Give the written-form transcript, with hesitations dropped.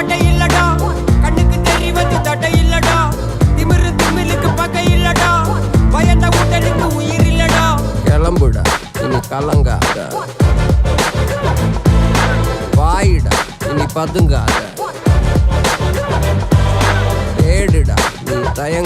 பாட்டை இல்லடா, கண்ணுக்கு தெரிவது தட்டை இல்லடா, திமிரு திமிலுக்கு பகை இல்லடா, பயந்த உடலுக்கு உயிர் இல்லடா. கிளம்புடா இனி கலங்காத, வாயிடா இனி பதுங்காத, தேடுடா நீ தயங்க.